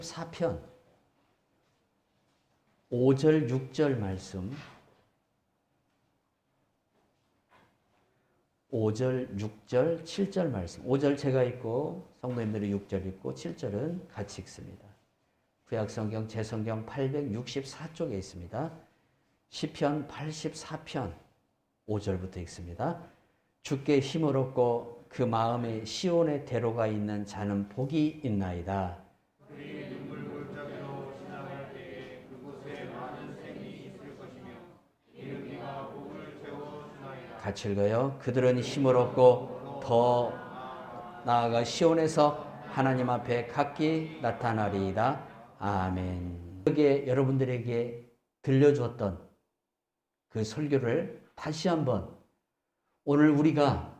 4편 5절 6절 말씀, 5절 6절 7절 말씀. 5절 제가 읽고 성도님들이 6절 읽고 7절은 같이 읽습니다. 구약성경 제성경 864쪽에 있습니다. 시편 84편 5절부터 읽습니다. 주께 힘을 얻고 그 마음에 시온의 대로가 있는 자는 복이 있나이다. 그의 눈물 골짜기로 지나갈 때에 그곳에 많은 샘이 있을 것이며 기름이가 복을 채워 주나이다. 같이 읽어요. 그들은 힘을 얻고 더 나아가 시온에서 하나님 앞에 각기 나타나리이다. 아멘. 여러분들에게 들려주었던 그 설교를 다시 한번 오늘 우리가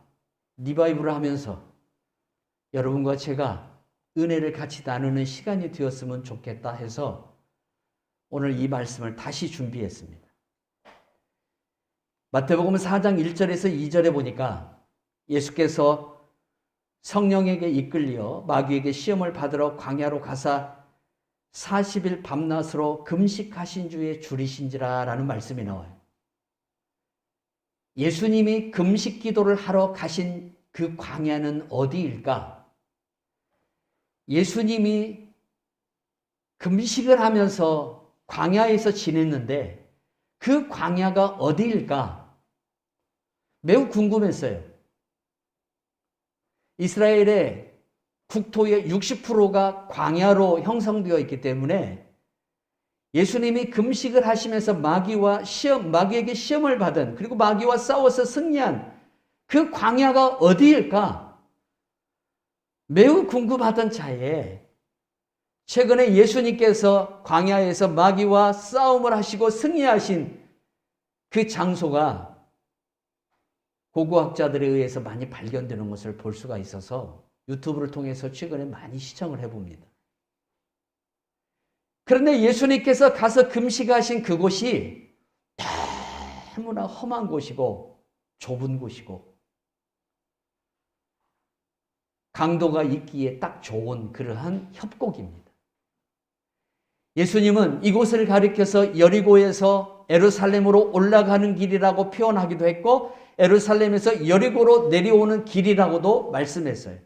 리바이브를 하면서 여러분과 제가 은혜를 같이 나누는 시간이 되었으면 좋겠다 해서 오늘 이 말씀을 다시 준비했습니다. 마태복음 4장 1절에서 2절에 보니까 예수께서 성령에게 이끌려 마귀에게 시험을 받으러 광야로 가사 40일 밤낮으로 금식하신 주에 줄이신지라 라는 말씀이 나와요. 예수님이 금식 기도를 하러 가신 그 광야는 어디일까? 예수님이 금식을 하면서 광야에서 지냈는데 그 광야가 어디일까? 매우 궁금했어요. 이스라엘의 국토의 60%가 광야로 형성되어 있기 때문에 예수님이 금식을 하시면서 마귀에게 시험을 받은, 그리고 마귀와 싸워서 승리한 그 광야가 어디일까? 매우 궁금하던 차에 최근에 예수님께서 광야에서 마귀와 싸움을 하시고 승리하신 그 장소가 고고학자들에 의해서 많이 발견되는 것을 볼 수가 있어서 유튜브를 통해서 최근에 많이 시청을 해봅니다. 그런데 예수님께서 가서 금식하신 그곳이 너무나 험한 곳이고 좁은 곳이고 강도가 있기에 딱 좋은 그러한 협곡입니다. 예수님은 이곳을 가리켜서 여리고에서 예루살렘으로 올라가는 길이라고 표현하기도 했고 예루살렘에서 여리고로 내려오는 길이라고도 말씀했어요.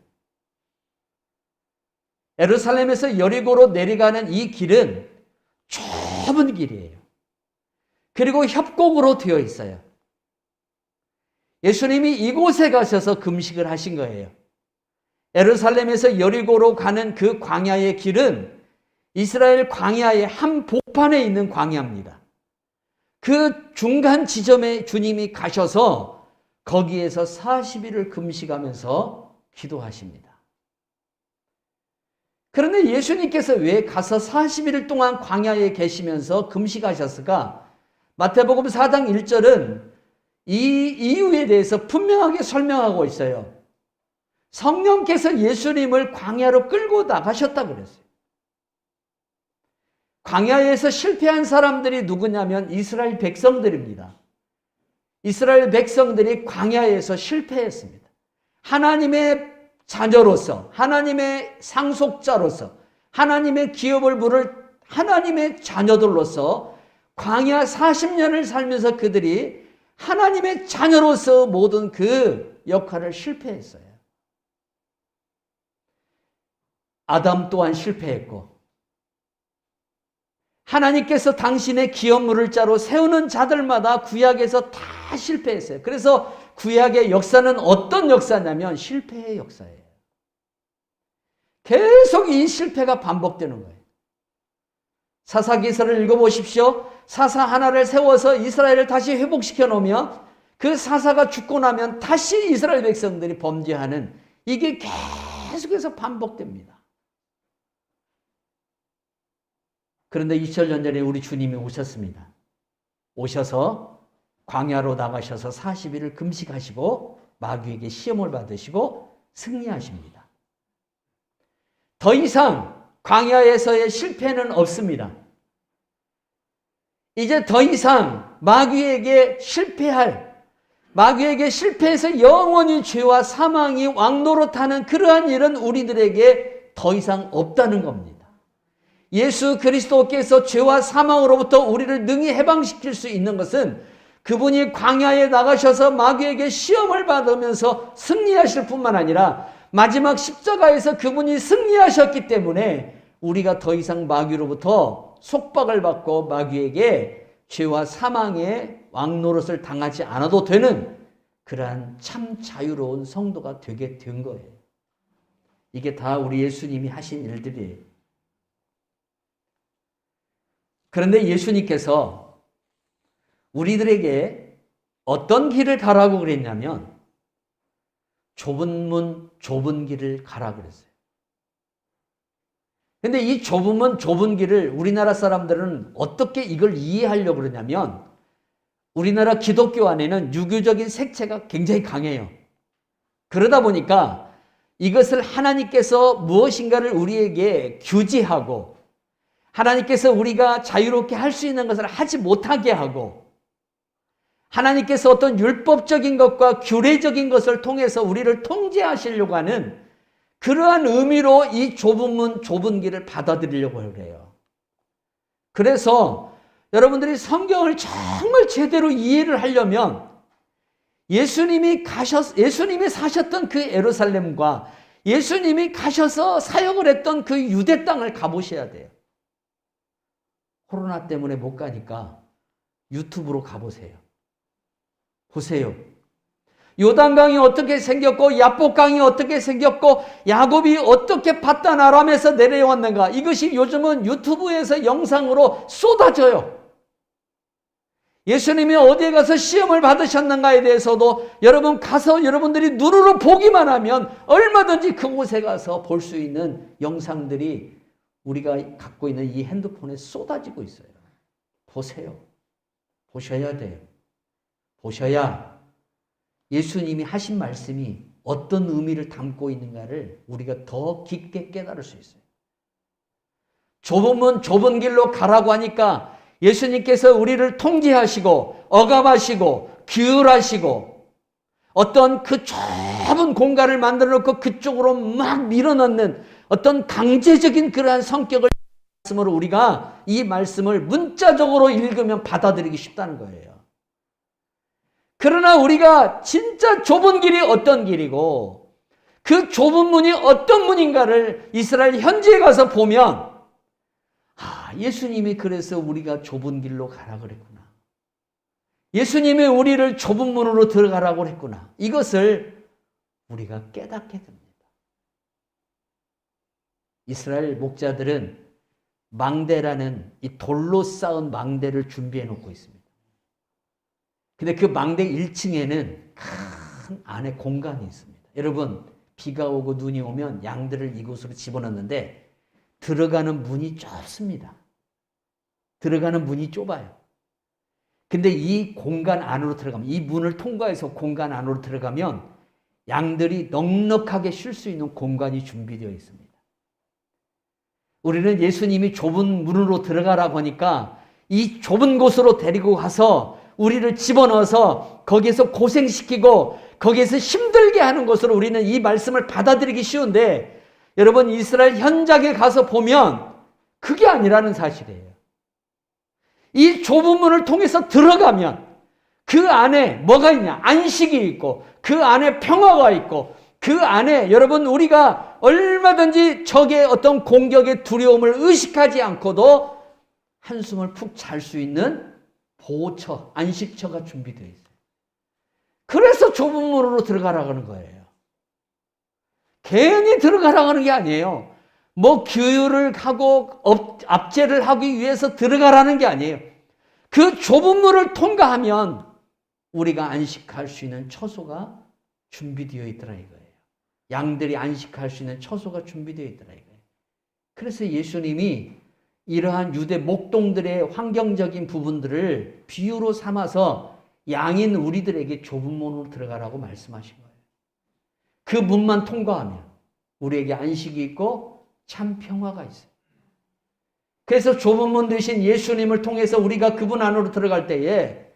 예루살렘에서 여리고로 내려가는 이 길은 좁은 길이에요. 그리고 협곡으로 되어 있어요. 예수님이 이곳에 가셔서 금식을 하신 거예요. 예루살렘에서 여리고로 가는 그 광야의 길은 이스라엘 광야의 한 복판에 있는 광야입니다. 그 중간 지점에 주님이 가셔서 거기에서 40일을 금식하면서 기도하십니다. 그런데 예수님께서 왜 가서 40일 동안 광야에 계시면서 금식하셨을까? 마태복음 4장 1절은 이 이유에 대해서 분명하게 설명하고 있어요. 성령께서 예수님을 광야로 끌고 나가셨다고 그랬어요. 광야에서 실패한 사람들이 누구냐면 이스라엘 백성들입니다. 이스라엘 백성들이 광야에서 실패했습니다. 하나님의 자녀로서, 하나님의 상속자로서, 하나님의 기업을 물을 하나님의 자녀들로서 광야 40년을 살면서 그들이 하나님의 자녀로서 모든 그 역할을 실패했어요. 아담 또한 실패했고 하나님께서 당신의 기업 물을 자로 세우는 자들마다 구약에서 다 실패했어요. 그래서 구약의 역사는 어떤 역사냐면 실패의 역사예요. 계속 이 실패가 반복되는 거예요. 사사기서를 읽어보십시오. 사사 하나를 세워서 이스라엘을 다시 회복시켜 놓으면 그 사사가 죽고 나면 다시 이스라엘 백성들이 범죄하는 이게 계속해서 반복됩니다. 그런데 2000년 전에 우리 주님이 오셨습니다. 오셔서 광야로 나가셔서 40일을 금식하시고 마귀에게 시험을 받으시고 승리하십니다. 더 이상 광야에서의 실패는 없습니다. 이제 더 이상 마귀에게 실패해서 영원히 죄와 사망이 왕노릇하는 그러한 일은 우리들에게 더 이상 없다는 겁니다. 예수 그리스도께서 죄와 사망으로부터 우리를 능히 해방시킬 수 있는 것은 그분이 광야에 나가셔서 마귀에게 시험을 받으면서 승리하실 뿐만 아니라 마지막 십자가에서 그분이 승리하셨기 때문에 우리가 더 이상 마귀로부터 속박을 받고 마귀에게 죄와 사망의 왕노릇을 당하지 않아도 되는 그러한 참 자유로운 성도가 되게 된 거예요. 이게 다 우리 예수님이 하신 일들이에요. 그런데 예수님께서 우리들에게 어떤 길을 가라고 그랬냐면 좁은 문, 좁은 길을 가라 그랬어요. 근데 이 좁은 문, 좁은 길을 우리나라 사람들은 어떻게 이걸 이해하려고 그러냐면 우리나라 기독교 안에는 유교적인 색채가 굉장히 강해요. 그러다 보니까 이것을 하나님께서 무엇인가를 우리에게 규제하고 하나님께서 우리가 자유롭게 할 수 있는 것을 하지 못하게 하고 하나님께서 어떤 율법적인 것과 규례적인 것을 통해서 우리를 통제하시려고 하는 그러한 의미로 이 좁은 문, 좁은 길을 받아들이려고 해요. 그래서 여러분들이 성경을 정말 제대로 이해를 하려면 예수님이 사셨던 그 예루살렘과 예수님이 가셔서 사역을 했던 그 유대 땅을 가보셔야 돼요. 코로나 때문에 못 가니까 유튜브로 가보세요. 보세요. 요단강이 어떻게 생겼고 야복강이 어떻게 생겼고 야곱이 어떻게 바단 아람에서 내려왔는가, 이것이 요즘은 유튜브에서 영상으로 쏟아져요. 예수님이 어디에 가서 시험을 받으셨는가에 대해서도 여러분들이 눈으로 보기만 하면 얼마든지 그곳에 가서 볼 수 있는 영상들이 우리가 갖고 있는 이 핸드폰에 쏟아지고 있어요. 보세요. 보셔야 돼요. 보셔야 예수님이 하신 말씀이 어떤 의미를 담고 있는가를 우리가 더 깊게 깨달을 수 있어요. 좁은 문, 좁은 길로 가라고 하니까 예수님께서 우리를 통제하시고 억압하시고 규율하시고 어떤 그 좁은 공간을 만들어 놓고 그쪽으로 막 밀어넣는 어떤 강제적인 그러한 성격을 말씀으로 우리가 이 말씀을 문자적으로 읽으면 받아들이기 쉽다는 거예요. 그러나 우리가 진짜 좁은 길이 어떤 길이고 그 좁은 문이 어떤 문인가를 이스라엘 현지에 가서 보면 예수님이 그래서 우리가 좁은 길로 가라 그랬구나. 예수님이 우리를 좁은 문으로 들어가라고 했구나. 이것을 우리가 깨닫게 됩니다. 이스라엘 목자들은 망대라는 이 돌로 쌓은 망대를 준비해 놓고 있습니다. 근데 그 망대 1층에는 큰 안에 공간이 있습니다. 여러분, 비가 오고 눈이 오면 양들을 이곳으로 집어넣는데 들어가는 문이 좁습니다. 들어가는 문이 좁아요. 근데 이 공간 안으로 들어가면, 이 문을 통과해서 공간 안으로 들어가면 양들이 넉넉하게 쉴 수 있는 공간이 준비되어 있습니다. 우리는 예수님이 좁은 문으로 들어가라고 하니까 이 좁은 곳으로 데리고 가서 우리를 집어넣어서 거기에서 고생시키고 거기에서 힘들게 하는 것으로 우리는 이 말씀을 받아들이기 쉬운데, 여러분 이스라엘 현장에 가서 보면 그게 아니라는 사실이에요. 이 좁은 문을 통해서 들어가면 그 안에 뭐가 있냐? 안식이 있고 그 안에 평화가 있고 그 안에 여러분 우리가 얼마든지 적의 어떤 공격의 두려움을 의식하지 않고도 한숨을 푹 잘 수 있는 보호처, 안식처가 준비되어 있어요. 그래서 좁은 문으로 들어가라고 하는 거예요. 괜히 들어가라고 하는 게 아니에요. 뭐 규율을 하고 압제를 하기 위해서 들어가라는 게 아니에요. 그 좁은 문을 통과하면 우리가 안식할 수 있는 처소가 준비되어 있더라 이거예요. 양들이 안식할 수 있는 처소가 준비되어 있더라 이거예요. 그래서 예수님이 이러한 유대 목동들의 환경적인 부분들을 비유로 삼아서 양인 우리들에게 좁은 문으로 들어가라고 말씀하신 거예요. 그 문만 통과하면 우리에게 안식이 있고 참 평화가 있어요. 그래서 좁은 문 되신 예수님을 통해서 우리가 그분 안으로 들어갈 때에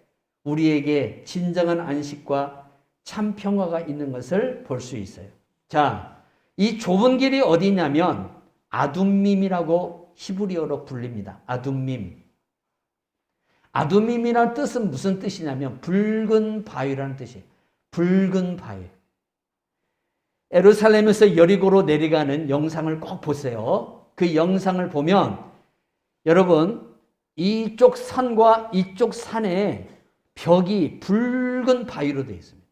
우리에게 진정한 안식과 참 평화가 있는 것을 볼 수 있어요. 자, 이 좁은 길이 어디냐면 아둠밈이라고 히브리어로 불립니다. 아둠밈. 아둠밈이라는 뜻은 무슨 뜻이냐면 붉은 바위라는 뜻이에요. 붉은 바위. 예루살렘에서 여리고로 내려가는 영상을 꼭 보세요. 그 영상을 보면 여러분 이쪽 산과 이쪽 산의 벽이 붉은 바위로 되어 있습니다.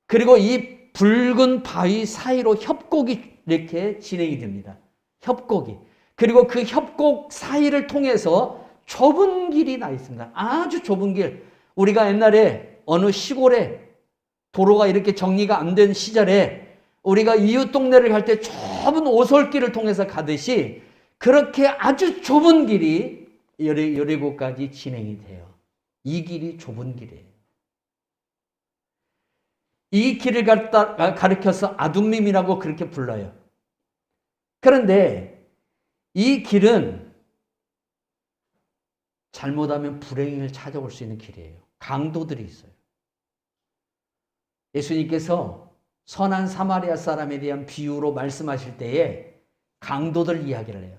그리고 이 붉은 바위 사이로 협곡이 이렇게 진행이 됩니다. 협곡이. 그리고 그 협곡 사이를 통해서 좁은 길이 나 있습니다. 아주 좁은 길. 우리가 옛날에 어느 시골에 도로가 이렇게 정리가 안 된 시절에 우리가 이웃 동네를 갈 때 좁은 오솔길을 통해서 가듯이 그렇게 아주 좁은 길이 여리고까지 진행이 돼요. 이 길이 좁은 길이에요. 이 길을 가리켜서 아둠밈이라고 그렇게 불러요. 그런데 이 길은 잘못하면 불행을 찾아올 수 있는 길이에요. 강도들이 있어요. 예수님께서 선한 사마리아 사람에 대한 비유로 말씀하실 때에 강도들 이야기를 해요.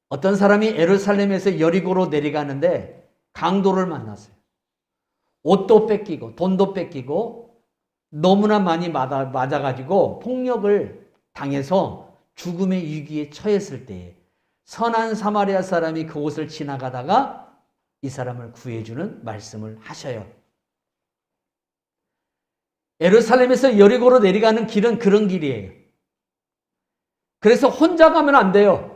어떤 사람이 예루살렘에서 여리고로 내려가는데 강도를 만났어요. 옷도 뺏기고 돈도 뺏기고 너무나 많이 맞아가지고 폭력을 당해서 죽음의 위기에 처했을 때에 선한 사마리아 사람이 그곳을 지나가다가 이 사람을 구해주는 말씀을 하셔요. 예루살렘에서 여리고로 내려가는 길은 그런 길이에요. 그래서 혼자 가면 안 돼요.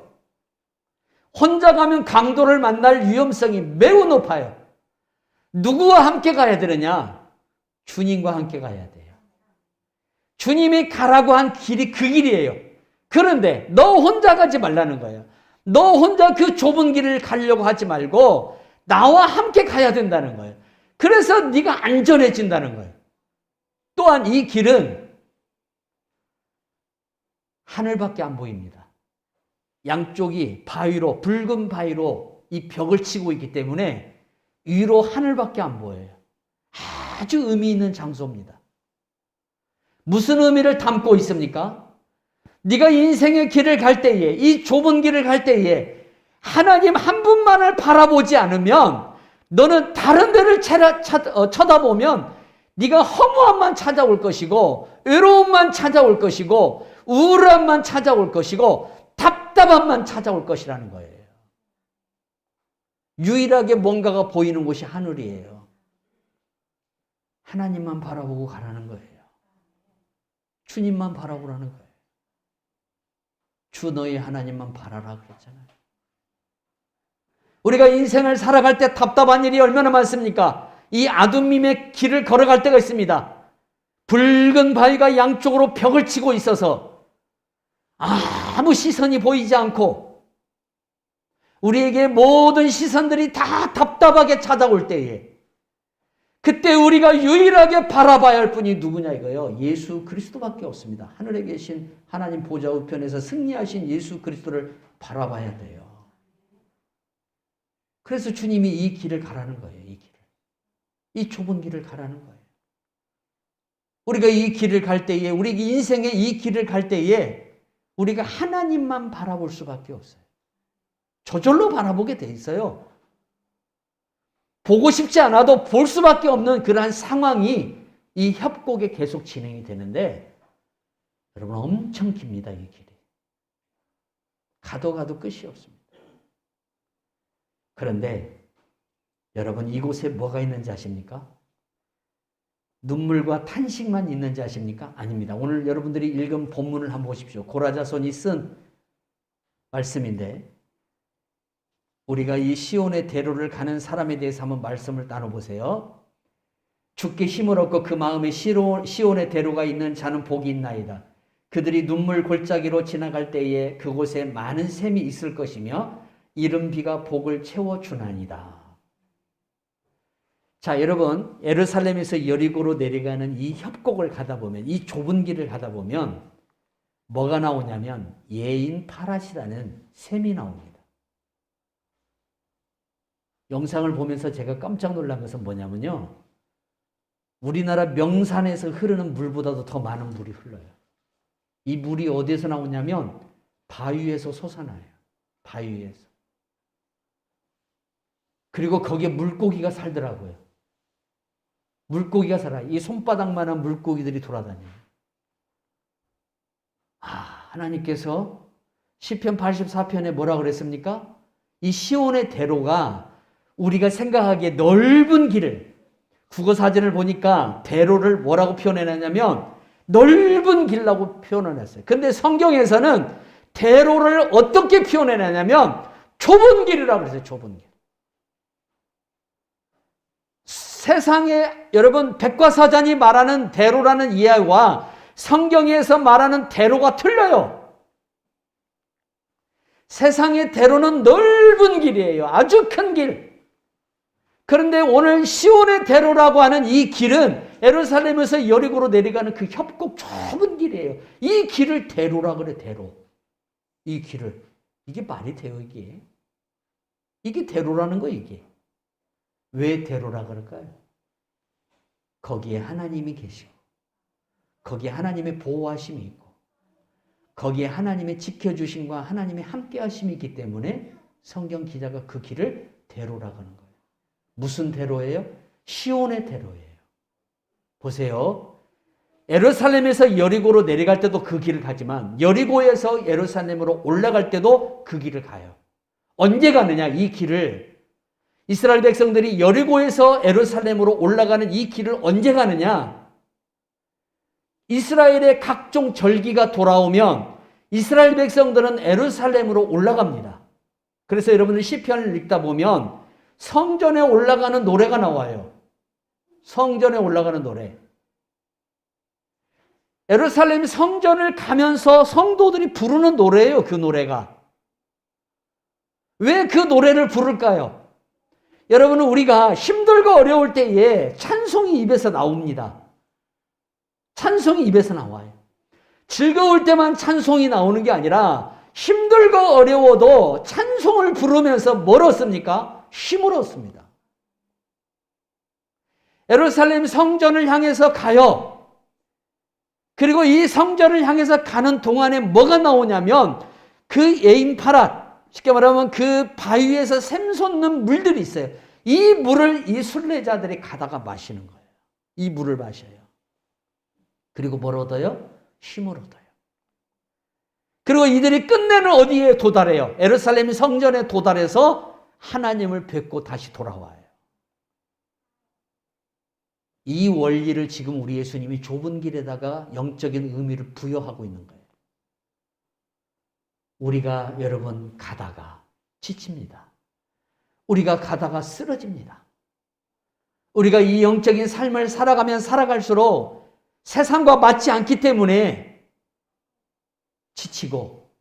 혼자 가면 강도를 만날 위험성이 매우 높아요. 누구와 함께 가야 되느냐? 주님과 함께 가야 돼요. 주님이 가라고 한 길이 그 길이에요. 그런데 너 혼자 가지 말라는 거예요. 너 혼자 그 좁은 길을 가려고 하지 말고 나와 함께 가야 된다는 거예요. 그래서 네가 안전해진다는 거예요. 또한 이 길은 하늘밖에 안 보입니다. 양쪽이 바위로, 붉은 바위로 이 벽을 치고 있기 때문에 위로 하늘밖에 안 보여요. 아주 의미 있는 장소입니다. 무슨 의미를 담고 있습니까? 네가 인생의 길을 갈 때에, 이 좁은 길을 갈 때에 하나님 한 분만을 바라보지 않으면 너는 다른 데를 쳐다보면 네가 허무함만 찾아올 것이고 외로움만 찾아올 것이고 우울함만 찾아올 것이고 답답함만 찾아올 것이라는 거예요. 유일하게 뭔가가 보이는 곳이 하늘이에요. 하나님만 바라보고 가라는 거예요. 주님만 바라보라는 거예요. 주 너희 하나님만 바라라 그랬잖아요. 우리가 인생을 살아갈 때 답답한 일이 얼마나 많습니까? 이 아둠밈의 길을 걸어갈 때가 있습니다. 붉은 바위가 양쪽으로 벽을 치고 있어서 아무 시선이 보이지 않고 우리에게 모든 시선들이 다 답답하게 찾아올 때에 그때 우리가 유일하게 바라봐야 할 분이 누구냐 이거요. 예수 그리스도밖에 없습니다. 하늘에 계신 하나님 보좌 우편에서 승리하신 예수 그리스도를 바라봐야 돼요. 그래서 주님이 이 길을 가라는 거예요. 이 길을. 이 좁은 길을 가라는 거예요. 우리가 이 길을 갈 때에, 우리 인생의 이 길을 갈 때에 우리가 하나님만 바라볼 수밖에 없어요. 저절로 바라보게 돼 있어요. 보고 싶지 않아도 볼 수밖에 없는 그러한 상황이 이 협곡에 계속 진행이 되는데 여러분 엄청 깁니다. 이 길이. 가도 끝이 없습니다. 그런데 여러분 이곳에 뭐가 있는지 아십니까? 눈물과 탄식만 있는지 아십니까? 아닙니다. 오늘 여러분들이 읽은 본문을 한번 보십시오. 고라자손이 쓴 말씀인데 우리가 이 시온의 대로를 가는 사람에 대해서 한번 말씀을 나눠보세요. 주께 힘을 얻고 그 마음에 시온의 대로가 있는 자는 복이 있나이다. 그들이 눈물 골짜기로 지나갈 때에 그곳에 많은 샘이 있을 것이며 이른 비가 복을 채워주나니다. 자, 여러분 예루살렘에서 여리고로 내려가는 이 협곡을 가다 보면 이 좁은 길을 가다 보면 뭐가 나오냐면 예인 파랏이라는 샘이 나옵니다. 영상을 보면서 제가 깜짝 놀란 것은 뭐냐면요. 우리나라 명산에서 흐르는 물보다도 더 많은 물이 흘러요. 이 물이 어디에서 나오냐면 바위에서 솟아나요. 바위 위에서. 그리고 거기에 물고기가 살더라고요. 물고기가 살아. 이 손바닥만한 물고기들이 돌아다녀요. 하나님께서 시편 84편에 뭐라 그랬습니까? 이 시온의 대로가 우리가 생각하기에 넓은 길을, 국어사전을 보니까 대로를 뭐라고 표현해놨냐면 넓은 길라고 표현을 했어요. 근데 성경에서는 대로를 어떻게 표현해놨냐면 좁은 길이라고 그랬어요. 좁은 길. 세상에 여러분 백과사전이 말하는 대로라는 이야기와 성경에서 말하는 대로가 틀려요. 세상의 대로는 넓은 길이에요. 아주 큰 길. 그런데 오늘 시온의 대로라고 하는 이 길은 예루살렘에서 여리고로 내려가는 그 협곡 좁은 길이에요. 이 길을 대로라고 그래. 대로. 이 길을. 이게 말이 돼요. 이게 대로라는 거예요. 이게. 왜 대로라 그럴까요? 거기에 하나님이 계시고 거기에 하나님의 보호하심이 있고 거기에 하나님의 지켜주심과 하나님의 함께하심이 있기 때문에 성경 기자가 그 길을 대로라고 하는 거예요. 무슨 대로예요? 시온의 대로예요. 보세요. 예루살렘에서 여리고로 내려갈 때도 그 길을 가지만 여리고에서 예루살렘으로 올라갈 때도 그 길을 가요. 언제 가느냐? 이 길을 이스라엘 백성들이 여리고에서 예루살렘으로 올라가는 이 길을 언제 가느냐? 이스라엘의 각종 절기가 돌아오면 이스라엘 백성들은 예루살렘으로 올라갑니다. 그래서 여러분들 시편을 읽다 보면 성전에 올라가는 노래가 나와요. 성전에 올라가는 노래. 예루살렘 성전을 가면서 성도들이 부르는 노래예요. 그 노래가. 왜 그 노래를 부를까요? 여러분은 우리가 힘들고 어려울 때에 찬송이 입에서 나옵니다. 찬송이 입에서 나와요. 즐거울 때만 찬송이 나오는 게 아니라 힘들고 어려워도 찬송을 부르면서 뭘 얻습니까? 힘을 얻습니다. 예루살렘 성전을 향해서 가요. 그리고 이 성전을 향해서 가는 동안에 뭐가 나오냐면 그 예인파랏, 쉽게 말하면 그 바위에서 샘솟는 물들이 있어요. 이 물을 이 순례자들이 가다가 마시는 거예요. 이 물을 마셔요. 그리고 뭘 얻어요? 힘을 얻어요. 그리고 이들이 끝내는 어디에 도달해요? 예루살렘 성전에 도달해서 하나님을 뵙고 다시 돌아와요. 이 원리를 지금 우리 예수님이 좁은 길에다가 영적인 의미를 부여하고 있는 거예요. 우리가 여러분 가다가 지칩니다. 우리가 가다가 쓰러집니다. 우리가 이 영적인 삶을 살아가면 살아갈수록 세상과 맞지 않기 때문에 지치고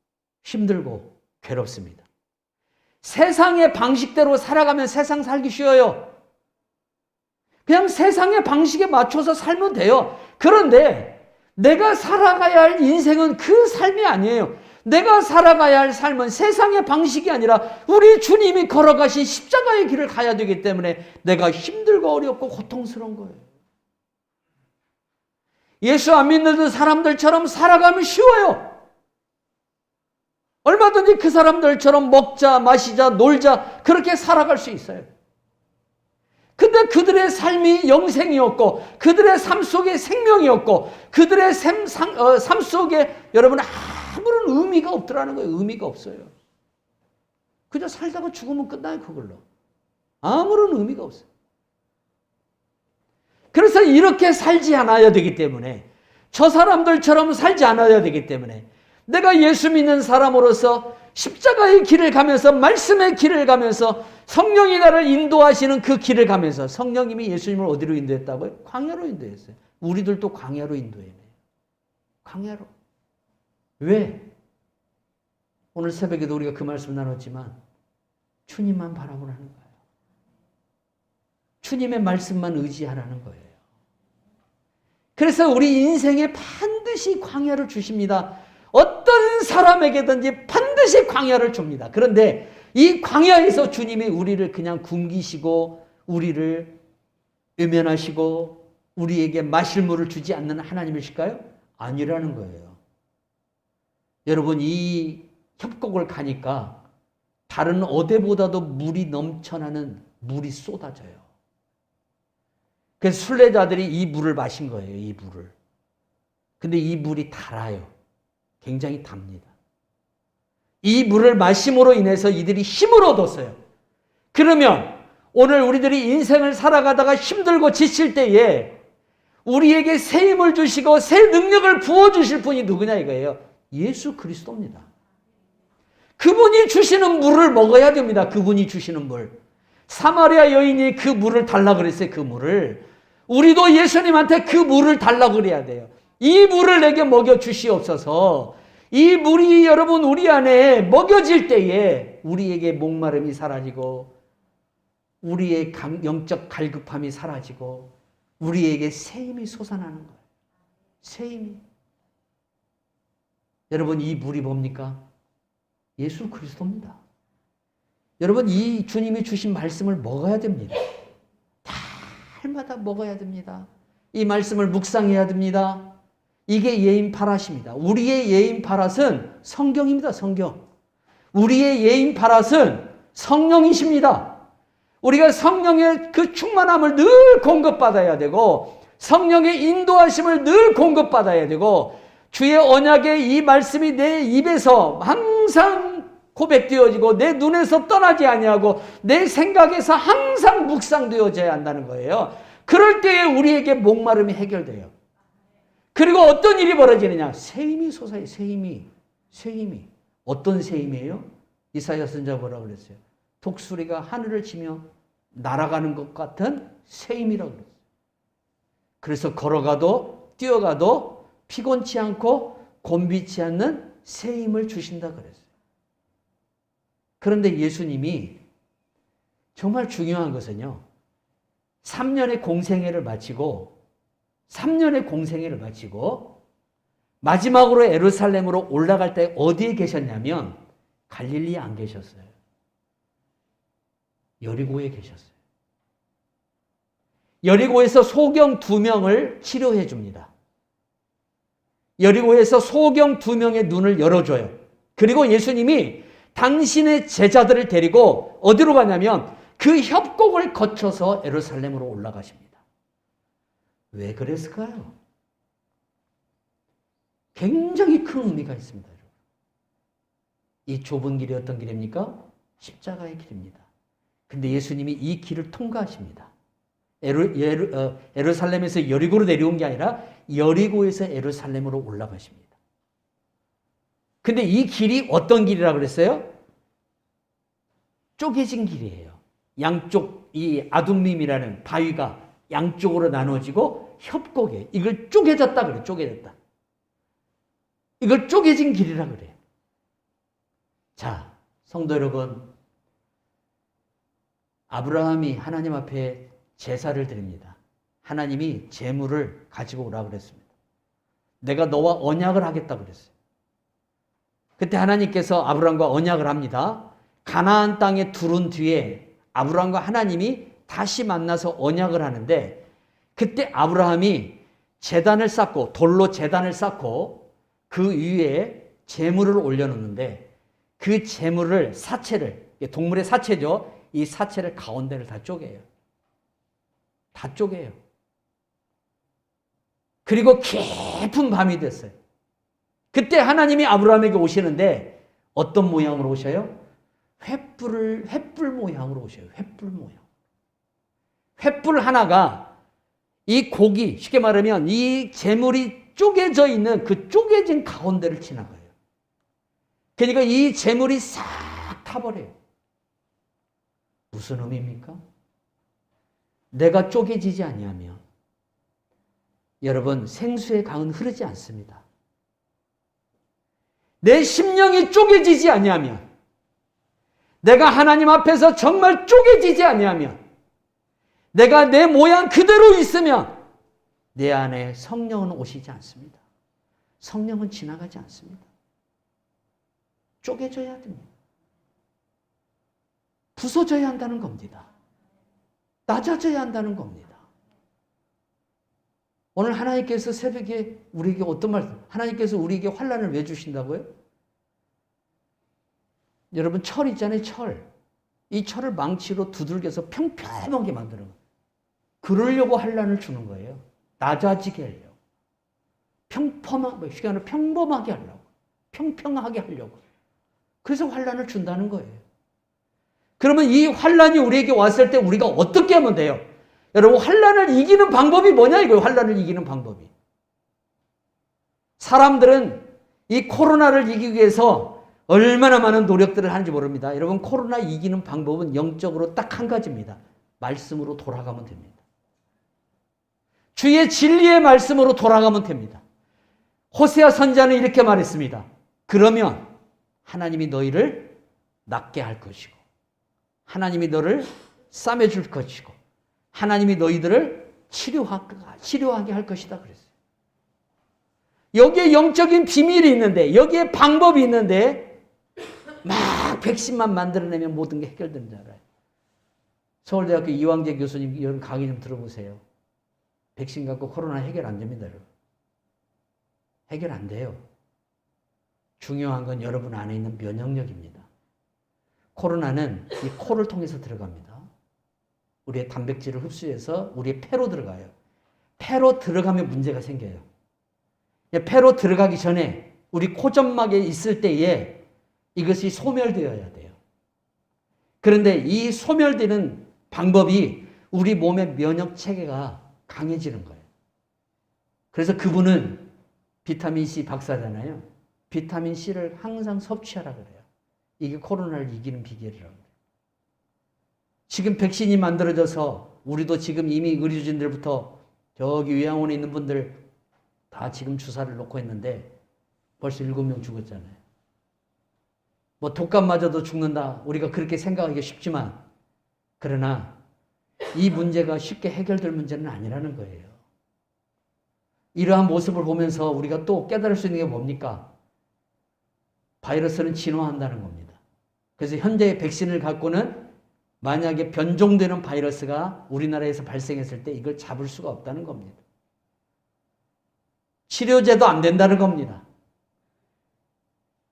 힘들고 괴롭습니다. 세상의 방식대로 살아가면 세상 살기 쉬워요. 그냥 세상의 방식에 맞춰서 살면 돼요. 그런데 내가 살아가야 할 인생은 그 삶이 아니에요. 내가 살아가야 할 삶은 세상의 방식이 아니라 우리 주님이 걸어가신 십자가의 길을 가야 되기 때문에 내가 힘들고 어렵고 고통스러운 거예요. 예수 안 믿는 사람들처럼 살아가면 쉬워요. 얼마든지 그 사람들처럼 먹자, 마시자, 놀자 그렇게 살아갈 수 있어요. 근데 그들의 삶이 영생이었고 그들의 삶 속에 생명이었고 그들의 삶 속에 여러분 아무런 의미가 없더라는 거예요. 의미가 없어요. 그저 살다가 죽으면 끝나요. 그걸로. 아무런 의미가 없어요. 그래서 이렇게 살지 않아야 되기 때문에 저 사람들처럼 살지 않아야 되기 때문에 내가 예수 믿는 사람으로서 십자가의 길을 가면서 말씀의 길을 가면서 성령이 나를 인도하시는 그 길을 가면서 성령님이 예수님을 어디로 인도했다고요? 광야로 인도했어요. 우리들도 광야로 인도해요. 광야로. 왜? 오늘 새벽에도 우리가 그 말씀 나눴지만 주님만 바라보라는 거예요. 주님의 말씀만 의지하라는 거예요. 그래서 우리 인생에 반드시 광야를 주십니다. 어떤 사람에게든지 반드시 광야를 줍니다. 그런데 이 광야에서 주님이 우리를 그냥 굶기시고 우리를 외면하시고 우리에게 마실 물을 주지 않는 하나님이실까요? 아니라는 거예요. 여러분 이 협곡을 가니까 다른 어디보다도 물이 넘쳐나는 물이 쏟아져요. 그래서 순례자들이 이 물을 마신 거예요. 이 물을. 근데 이 물이 달아요. 굉장히 답니다. 이 물을 마심으로 인해서 이들이 힘을 얻었어요. 그러면 오늘 우리들이 인생을 살아가다가 힘들고 지칠 때에 우리에게 새 힘을 주시고 새 능력을 부어주실 분이 누구냐 이거예요. 예수 그리스도입니다. 그분이 주시는 물을 먹어야 됩니다. 그분이 주시는 물. 사마리아 여인이 그 물을 달라 그랬어요. 그 물을. 우리도 예수님한테 그 물을 달라 그래야 돼요. 이 물을 내게 먹여 주시옵소서. 이 물이 여러분 우리 안에 먹여질 때에 우리에게 목마름이 사라지고 우리의 영적 갈급함이 사라지고 우리에게 새 힘이 솟아나는 거예요. 새 힘이. 여러분 이 물이 뭡니까? 예수 그리스도입니다. 여러분 이 주님이 주신 말씀을 먹어야 됩니다. 달마다 먹어야 됩니다. 이 말씀을 묵상해야 됩니다. 이게 예인 파랏입니다. 우리의 예인 파랏은 성경입니다. 성경. 우리의 예인 파랏은 성령이십니다. 우리가 성령의 그 충만함을 늘 공급받아야 되고 성령의 인도하심을 늘 공급받아야 되고 주의 언약의 이 말씀이 내 입에서 항상 고백되어지고 내 눈에서 떠나지 아니하고 내 생각에서 항상 묵상되어져야 한다는 거예요. 그럴 때에 우리에게 목마름이 해결돼요. 그리고 어떤 일이 벌어지느냐? 새 힘이 솟아요. 새 힘이. 새 힘이. 어떤 새 힘이에요? 이사야 선지자 뭐라고 그랬어요? 독수리가 하늘을 치며 날아가는 것 같은 새 힘이라고 그랬어요. 그래서 걸어가도 뛰어가도 피곤치 않고 곤비치 않는 새 힘을 주신다 그랬어요. 그런데 예수님이 정말 중요한 것은요. 3년의 공생애를 마치고 마지막으로 예루살렘으로 올라갈 때 어디에 계셨냐면 갈릴리에 안 계셨어요. 여리고에 계셨어요. 여리고에서 소경 2명을 치료해 줍니다. 여리고에서 소경 2명의 눈을 열어줘요. 그리고 예수님이 당신의 제자들을 데리고 어디로 가냐면 그 협곡을 거쳐서 예루살렘으로 올라가십니다. 왜 그랬을까요? 굉장히 큰 의미가 있습니다. 이 좁은 길이 어떤 길입니까? 십자가의 길입니다. 근데 예수님이 이 길을 통과하십니다. 예루살렘에서 여리고로 내려온 게 아니라 여리고에서 예루살렘으로 올라가십니다. 근데 이 길이 어떤 길이라고 그랬어요? 쪼개진 길이에요. 양쪽 이 아둠림이라는 바위가 양쪽으로 나눠지고 협곡에 이걸 쪼개졌다 그래요. 쪼개졌다. 이걸 쪼개진 길이라 그래요. 자, 성도 여러분, 아브라함이 하나님 앞에 제사를 드립니다. 하나님이 제물을 가지고 오라고 그랬습니다. 내가 너와 언약을 하겠다고 그랬어요. 그때 하나님께서 아브라함과 언약을 합니다. 가나안 땅에 두른 뒤에 아브라함과 하나님이 다시 만나서 언약을 하는데 그때 아브라함이 제단을 쌓고 돌로 제단을 쌓고 그 위에 제물을 올려놓는데 그 제물을 사체를 동물의 사체죠. 이 사체를 가운데를 다 쪼개요. 다 쪼개요. 그리고 깊은 밤이 됐어요. 그때 하나님이 아브라함에게 오시는데 어떤 모양으로 오셔요? 횃불 모양으로 오셔요. 횃불 모양. 횃불 하나가 이 고기, 쉽게 말하면 이 제물이 쪼개져 있는 그 쪼개진 가운데를 지나가요. 그러니까 이 제물이 싹 타버려요. 무슨 의미입니까? 내가 쪼개지지 아니하면 여러분 생수의 강은 흐르지 않습니다. 내 심령이 쪼개지지 아니하면 내가 하나님 앞에서 정말 쪼개지지 아니하면 내가 내 모양 그대로 있으면 내 안에 성령은 오시지 않습니다. 성령은 지나가지 않습니다. 쪼개져야 됩니다. 부서져야 한다는 겁니다. 낮아져야 한다는 겁니다. 오늘 하나님께서 새벽에 우리에게 어떤 말씀, 하나님께서 우리에게 환난을 왜 주신다고요? 여러분 철 있잖아요, 철. 이 철을 망치로 두들겨서 평평하게 만드는 거예요. 그러려고 환난을 주는 거예요. 낮아지게 하려고. 평범하게 하려고. 평평하게 하려고. 그래서 환난을 준다는 거예요. 그러면 이 환난이 우리에게 왔을 때 우리가 어떻게 하면 돼요? 여러분, 환난을 이기는 방법이 뭐냐 이거예요. 환난을 이기는 방법이. 사람들은 이 코로나를 이기기 위해서 얼마나 많은 노력들을 하는지 모릅니다. 여러분, 코로나 이기는 방법은 영적으로 딱 한 가지입니다. 말씀으로 돌아가면 됩니다. 주의 진리의 말씀으로 돌아가면 됩니다. 호세아 선지자는 이렇게 말했습니다. 그러면 하나님이 너희를 낫게 할 것이고 하나님이 너를 싸매줄 것이고 하나님이 너희들을 치료하게 할 것이다 그랬어요. 여기에 영적인 비밀이 있는데 여기에 방법이 있는데 막 백신만 만들어내면 모든 게 해결되는 줄 알아요. 서울대학교 이왕재 교수님 이런 강의 좀 들어보세요. 백신 갖고 코로나 해결 안 됩니다. 여러분. 해결 안 돼요. 중요한 건 여러분 안에 있는 면역력입니다. 코로나는 이 코를 통해서 들어갑니다. 우리의 단백질을 흡수해서 우리의 폐로 들어가요. 폐로 들어가면 문제가 생겨요. 폐로 들어가기 전에 우리 코점막에 있을 때에 이것이 소멸되어야 돼요. 그런데 이 소멸되는 방법이 우리 몸의 면역체계가 강해지는 거예요. 그래서 그분은 비타민C 박사잖아요. 비타민C를 항상 섭취하라 그래요. 이게 코로나를 이기는 비결이라고 해요. 지금 백신이 만들어져서 우리도 지금 이미 의료진들부터 저기 요양원에 있는 분들 다 지금 주사를 놓고 있는데 벌써 7명 죽었잖아요. 뭐 독감 맞아도 죽는다. 우리가 그렇게 생각하기 쉽지만 그러나 이 문제가 쉽게 해결될 문제는 아니라는 거예요. 이러한 모습을 보면서 우리가 또 깨달을 수 있는 게 뭡니까? 바이러스는 진화한다는 겁니다. 그래서 현재의 백신을 갖고는 만약에 변종되는 바이러스가 우리나라에서 발생했을 때 이걸 잡을 수가 없다는 겁니다. 치료제도 안 된다는 겁니다.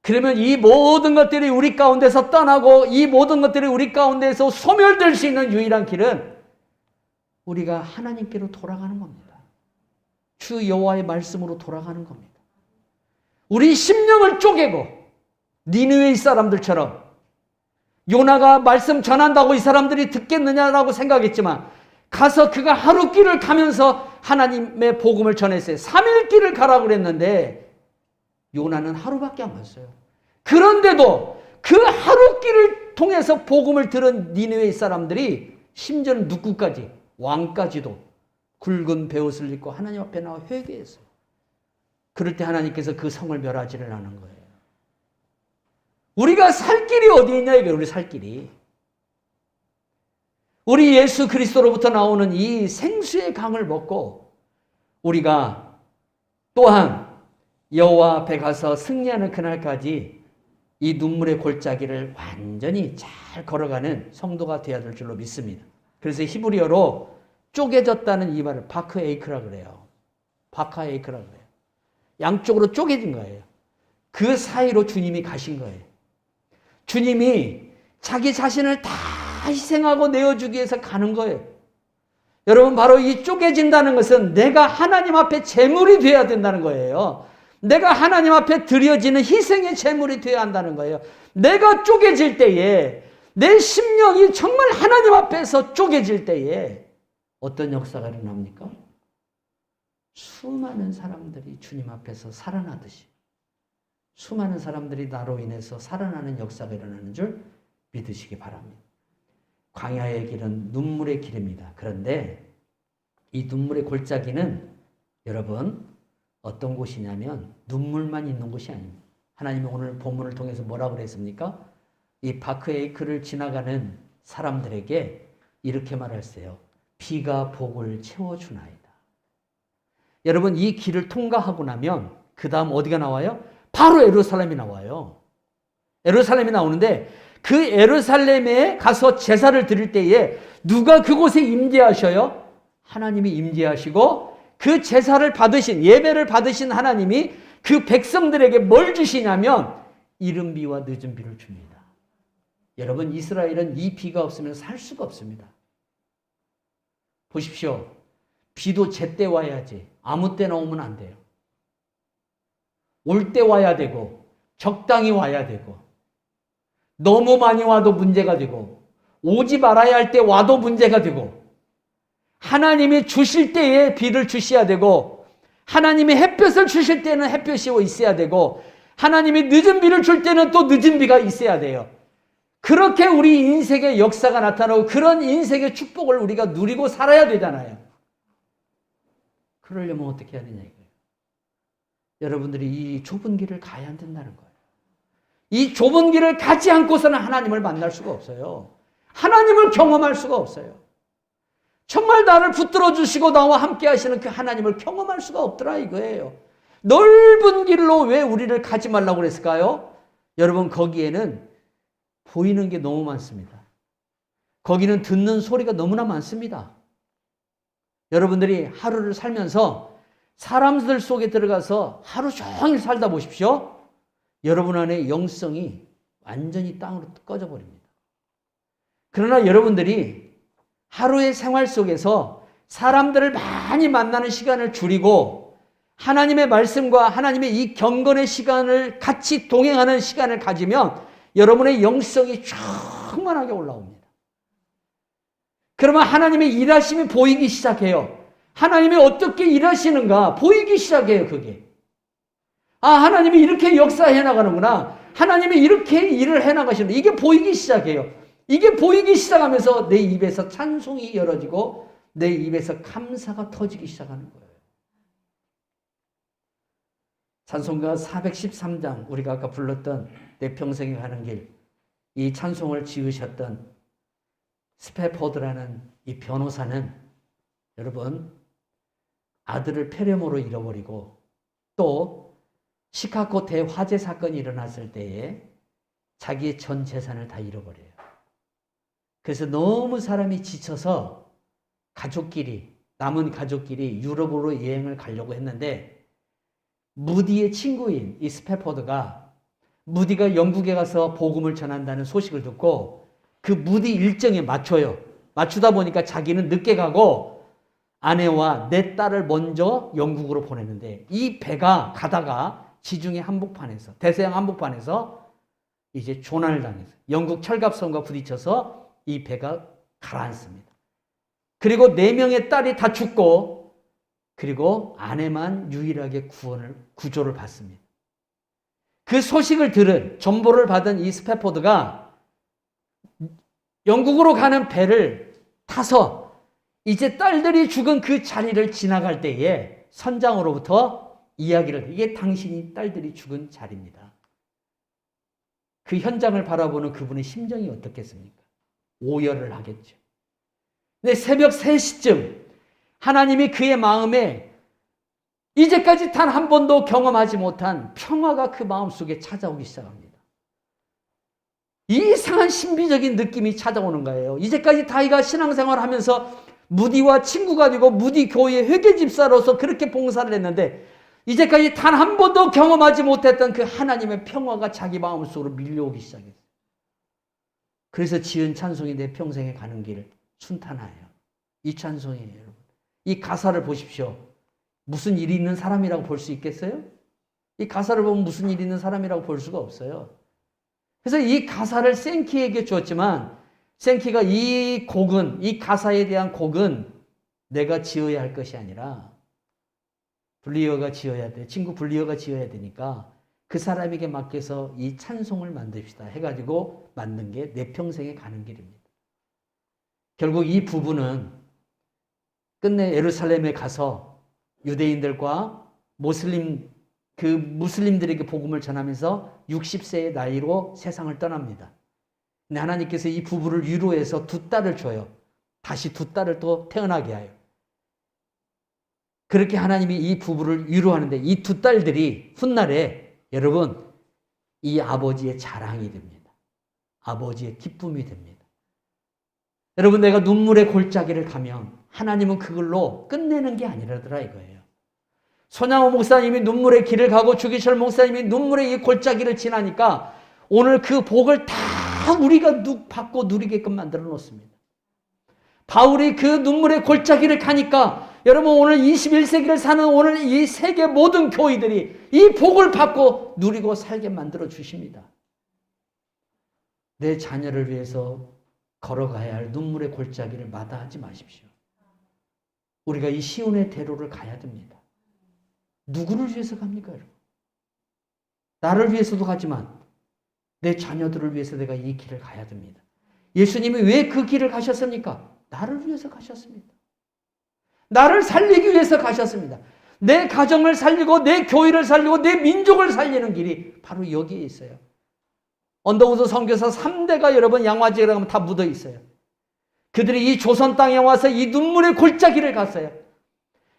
그러면 이 모든 것들이 우리 가운데서 떠나고 이 모든 것들이 우리 가운데서 소멸될 수 있는 유일한 길은 우리가 하나님께로 돌아가는 겁니다. 주 여호와의 말씀으로 돌아가는 겁니다. 우리 심령을 쪼개고 니느웨 사람들처럼 요나가 말씀 전한다고 이 사람들이 듣겠느냐라고 생각했지만 가서 그가 하루 길을 가면서 하나님의 복음을 전했어요. 3일 길을 가라고 그랬는데 요나는 하루밖에 안 갔어요. 그런데도 그 하루 길을 통해서 복음을 들은 니느웨 사람들이 심지어는 누구까지 왕까지도 굵은 베옷을 입고 하나님 앞에 나와 회개했어요. 그럴 때 하나님께서 그 성을 멸하지를 않은 거예요. 우리가 살 길이 어디 있냐 이게 우리 살 길이. 우리 예수 그리스도로부터 나오는 이 생수의 강을 먹고 우리가 또한 여호와 앞에 가서 승리하는 그날까지 이 눈물의 골짜기를 완전히 잘 걸어가는 성도가 되어야 될 줄로 믿습니다. 그래서 히브리어로 쪼개졌다는 이 말을 바크에이크라고 그래요. 바카에이크라고 그래요. 양쪽으로 쪼개진 거예요. 그 사이로 주님이 가신 거예요. 주님이 자기 자신을 다 희생하고 내어주기 위해서 가는 거예요. 여러분, 바로 이 쪼개진다는 것은 내가 하나님 앞에 제물이 되어야 된다는 거예요. 내가 하나님 앞에 드려지는 희생의 제물이 되어야 한다는 거예요. 내가 쪼개질 때에 내 심령이 정말 하나님 앞에서 쪼개질 때에 어떤 역사가 일어납니까? 수많은 사람들이 주님 앞에서 살아나듯이 수많은 사람들이 나로 인해서 살아나는 역사가 일어나는 줄 믿으시기 바랍니다. 광야의 길은 눈물의 길입니다. 그런데 이 눈물의 골짜기는 여러분 어떤 곳이냐면 눈물만 있는 곳이 아닙니다. 하나님이 오늘 본문을 통해서 뭐라고 그랬습니까? 이 바크에이크를 지나가는 사람들에게 이렇게 말했어요. 비가 복을 채워주나이다. 여러분 이 길을 통과하고 나면 그 다음 어디가 나와요? 바로 예루살렘이 나와요. 예루살렘이 나오는데 그 예루살렘에 가서 제사를 드릴 때에 누가 그곳에 임재하셔요? 하나님이 임재하시고 그 제사를 받으신 예배를 받으신 하나님이 그 백성들에게 뭘 주시냐면 이른 비와 늦은 비를 줍니다. 여러분, 이스라엘은 이 비가 없으면 살 수가 없습니다. 보십시오. 비도 제때 와야지. 아무 때나 오면 안 돼요. 올 때 와야 되고, 적당히 와야 되고, 너무 많이 와도 문제가 되고, 오지 말아야 할 때 와도 문제가 되고, 하나님이 주실 때에 비를 주셔야 되고, 하나님이 햇볕을 주실 때는 햇볕이 있어야 되고, 하나님이 늦은 비를 줄 때는 또 늦은 비가 있어야 돼요. 그렇게 우리 인생의 역사가 나타나고 그런 인생의 축복을 우리가 누리고 살아야 되잖아요. 그러려면 어떻게 해야 되냐 이거예요. 여러분들이 이 좁은 길을 가야 된다는 거예요. 이 좁은 길을 가지 않고서는 하나님을 만날 수가 없어요. 하나님을 경험할 수가 없어요. 정말 나를 붙들어 주시고 나와 함께 하시는 그 하나님을 경험할 수가 없더라 이거예요. 넓은 길로 왜 우리를 가지 말라고 그랬을까요? 여러분, 거기에는 보이는 게 너무 많습니다. 거기는 듣는 소리가 너무나 많습니다. 여러분들이 하루를 살면서 사람들 속에 들어가서 하루 종일 살다 보십시오. 여러분 안에 영성이 완전히 땅으로 꺼져 버립니다. 그러나 여러분들이 하루의 생활 속에서 사람들을 많이 만나는 시간을 줄이고 하나님의 말씀과 하나님의 이 경건의 시간을 같이 동행하는 시간을 가지면 여러분의 영성이 충만하게 올라옵니다. 그러면 하나님의 일하심이 보이기 시작해요. 하나님이 어떻게 일하시는가 보이기 시작해요. 그게. 아, 하나님이 이렇게 역사해 나가는구나. 하나님이 이렇게 일을 해 나가시는 이게 보이기 시작해요. 이게 보이기 시작하면서 내 입에서 찬송이 열어지고 내 입에서 감사가 터지기 시작하는 거예요. 찬송가 413장, 우리가 아까 불렀던 내 평생에 가는 길, 이 찬송을 지으셨던 스패포드라는 이 변호사는 여러분, 아들을 폐렴으로 잃어버리고 또 시카고 대화재 사건이 일어났을 때에 자기의 전 재산을 다 잃어버려요. 그래서 너무 사람이 지쳐서 남은 가족끼리 유럽으로 여행을 가려고 했는데 무디의 친구인 이 스패포드가 무디가 영국에 가서 복음을 전한다는 소식을 듣고 그 무디 일정에 맞춰요. 맞추다 보니까 자기는 늦게 가고 아내와 내 딸을 먼저 영국으로 보냈는데 이 배가 가다가 지중해 한복판에서, 대서양 한복판에서 이제 조난을 당해서 영국 철갑선과 부딪혀서 이 배가 가라앉습니다. 그리고 4명의 딸이 다 죽고 그리고 아내만 유일하게 구조를 받습니다. 그 소식을 들은, 정보를 받은 이 스패포드가 영국으로 가는 배를 타서 이제 딸들이 죽은 그 자리를 지나갈 때에 선장으로부터 이야기를, 이게 당신이 딸들이 죽은 자리입니다. 그 현장을 바라보는 그분의 심정이 어떻겠습니까? 오열을 하겠죠. 근데 새벽 3시쯤 하나님이 그의 마음에 이제까지 단 한 번도 경험하지 못한 평화가 그 마음속에 찾아오기 시작합니다. 이상한 신비적인 느낌이 찾아오는 거예요. 이제까지 자기가 신앙생활을 하면서 무디와 친구가 되고 무디 교회의 회계집사로서 그렇게 봉사를 했는데 이제까지 단 한 번도 경험하지 못했던 그 하나님의 평화가 자기 마음속으로 밀려오기 시작했어요. 그래서 지은 찬송이 내 평생에 가는 길 순탄하여. 이 찬송이에요, 여러분. 이 가사를 보십시오. 무슨 일이 있는 사람이라고 볼 수 있겠어요? 이 가사를 보면 무슨 일이 있는 사람이라고 볼 수가 없어요. 그래서 이 가사를 생키에게 주었지만 생키가 이 곡은, 이 가사에 대한 곡은 내가 지어야 할 것이 아니라 블리어가 지어야 돼. 친구 블리어가 지어야 되니까 그 사람에게 맡겨서 이 찬송을 만듭시다 해가지고 만든 게 내 평생에 가는 길입니다. 결국 이 부부는 끝내 예루살렘에 가서 유대인들과 무슬림들에게 복음을 전하면서 60세의 나이로 세상을 떠납니다. 근데 하나님께서 이 부부를 위로해서 2딸을 줘요. 다시 2딸을 또 태어나게 하여. 그렇게 하나님이 이 부부를 위로하는데 이 2딸들이 훗날에 여러분 이 아버지의 자랑이 됩니다. 아버지의 기쁨이 됩니다. 여러분, 내가 눈물의 골짜기를 가면 하나님은 그걸로 끝내는 게 아니라더라 이거예요. 손양호 목사님이 눈물의 길을 가고 주기철 목사님이 눈물의 이 골짜기를 지나니까 오늘 그 복을 다 다 우리가 받고 누리게끔 만들어 놓습니다. 바울이 그 눈물의 골짜기를 가니까 여러분 오늘 21세기를 사는 오늘 이 세계 모든 교회들이 이 복을 받고 누리고 살게 만들어 주십니다. 내 자녀를 위해서 걸어가야 할 눈물의 골짜기를 마다하지 마십시오. 우리가 이 시온의 대로를 가야 됩니다. 누구를 위해서 갑니까, 여러분? 나를 위해서도 가지만 내 자녀들을 위해서 내가 이 길을 가야 됩니다. 예수님이 왜 그 길을 가셨습니까? 나를 위해서 가셨습니다. 나를 살리기 위해서 가셨습니다. 내 가정을 살리고 내 교회를 살리고 내 민족을 살리는 길이 바로 여기에 있어요. 언더우드 선교사 3대가 여러분 양화지에 가면 다 묻어 있어요. 그들이 이 조선 땅에 와서 이 눈물의 골짜기를 갔어요.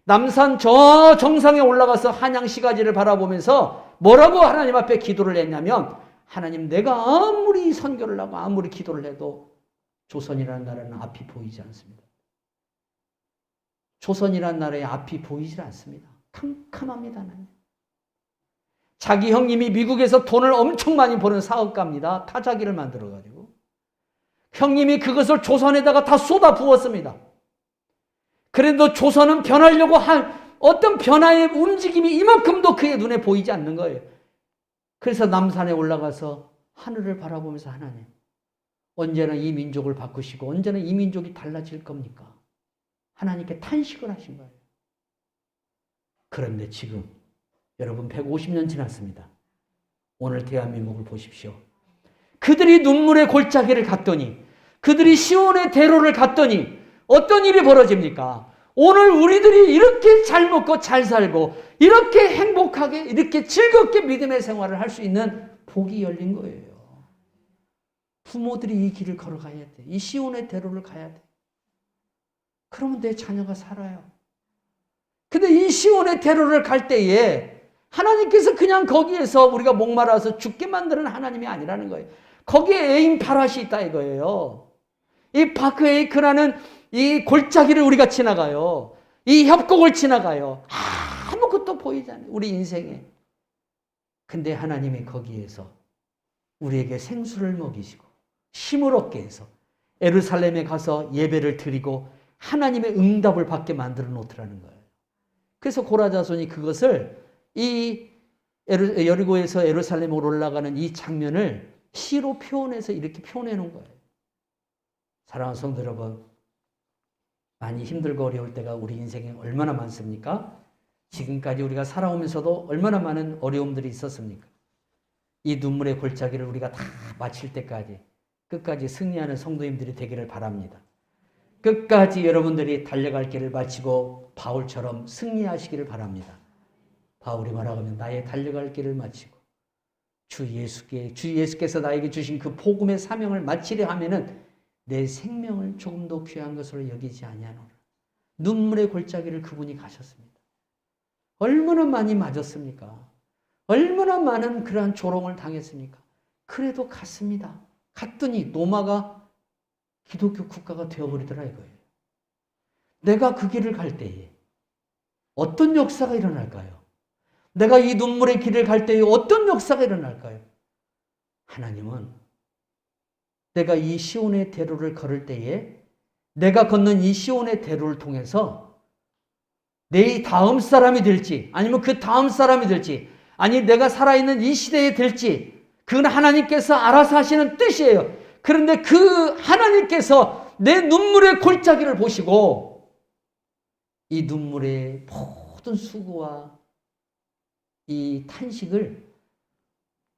남산 저 정상에 올라가서 한양 시가지를 바라보면서 뭐라고 하나님 앞에 기도를 했냐면, 하나님, 내가 아무리 선교를 하고 아무리 기도를 해도 조선이라는 나라는 앞이 보이지 않습니다. 조선이라는 나라의 앞이 보이질 않습니다. 캄캄합니다. 하나님. 자기 형님이 미국에서 돈을 엄청 많이 버는 사업가입니다. 타자기를 만들어가지고 형님이 그것을 조선에다가 다 쏟아 부었습니다. 그래도 조선은 변하려고 한 어떤 변화의 움직임이 이만큼도 그의 눈에 보이지 않는 거예요. 그래서 남산에 올라가서 하늘을 바라보면서, 하나님, 언제나 이 민족을 바꾸시고 언제나 이 민족이 달라질 겁니까? 하나님께 탄식을 하신 거예요. 그런데 지금 여러분 150년 지났습니다. 오늘 대한민국을 보십시오. 그들이 눈물의 골짜기를 갔더니, 그들이 시온의 대로를 갔더니 어떤 일이 벌어집니까? 오늘 우리들이 이렇게 잘 먹고 잘 살고 이렇게 행복하게 이렇게 즐겁게 믿음의 생활을 할 수 있는 복이 열린 거예요. 부모들이 이 길을 걸어가야 돼. 이 시온의 대로를 가야 돼. 그러면 내 자녀가 살아요. 근데 이 시온의 대로를 갈 때에 하나님께서 그냥 거기에서 우리가 목말라서 죽게 만드는 하나님이 아니라는 거예요. 거기에 에임 파랏이 있다 이거예요. 이 바크에이크라는 이 골짜기를 우리가 지나가요. 이 협곡을 지나가요. 아무것도 보이지 않아요. 우리 인생에. 근데 하나님이 거기에서 우리에게 생수를 먹이시고 힘을 얻게 해서 예루살렘에 가서 예배를 드리고 하나님의 응답을 받게 만들어 놓더라는 거예요. 그래서 고라자손이 그것을 이 여리고에서 예루살렘으로 올라가는 이 장면을 시로 표현해서 이렇게 표현해 놓은 거예요. 사랑하는 성도 여러분, 많이 힘들고 어려울 때가 우리 인생에 얼마나 많습니까? 지금까지 우리가 살아오면서도 얼마나 많은 어려움들이 있었습니까? 이 눈물의 골짜기를 우리가 다 마칠 때까지 끝까지 승리하는 성도님들이 되기를 바랍니다. 끝까지 여러분들이 달려갈 길을 마치고 바울처럼 승리하시기를 바랍니다. 바울이 말하면 나의 달려갈 길을 마치고 주 예수께서 나에게 주신 그 복음의 사명을 마치려 하면은 내 생명을 조금 더 귀한 것으로 여기지 아니하노라. 눈물의 골짜기를 그분이 가셨습니다. 얼마나 많이 맞았습니까? 얼마나 많은 그러한 조롱을 당했습니까? 그래도 갔습니다. 갔더니 로마가 기독교 국가가 되어버리더라 이거예요. 내가 그 길을 갈 때에 어떤 역사가 일어날까요? 내가 이 눈물의 길을 갈 때에 어떤 역사가 일어날까요? 하나님은 내가 이 시온의 대로를 걸을 때에 내가 걷는 이 시온의 대로를 통해서 내 다음 사람이 될지 아니면 그 다음 사람이 될지 아니 내가 살아있는 이 시대에 될지 그건 하나님께서 알아서 하시는 뜻이에요. 그런데 그 하나님께서 내 눈물의 골짜기를 보시고 이 눈물의 모든 수고와 이 탄식을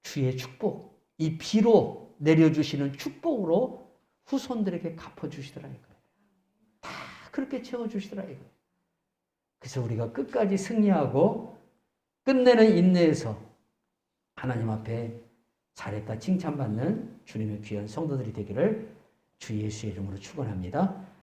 주의 축복, 이 비로 내려주시는 축복으로 후손들에게 갚아주시더라 이거예요. 다 그렇게 채워주시더라 이거예요. 그래서 우리가 끝까지 승리하고 끝내는 인내에서 하나님 앞에 잘했다 칭찬받는 주님의 귀한 성도들이 되기를 주 예수의 이름으로 축원합니다.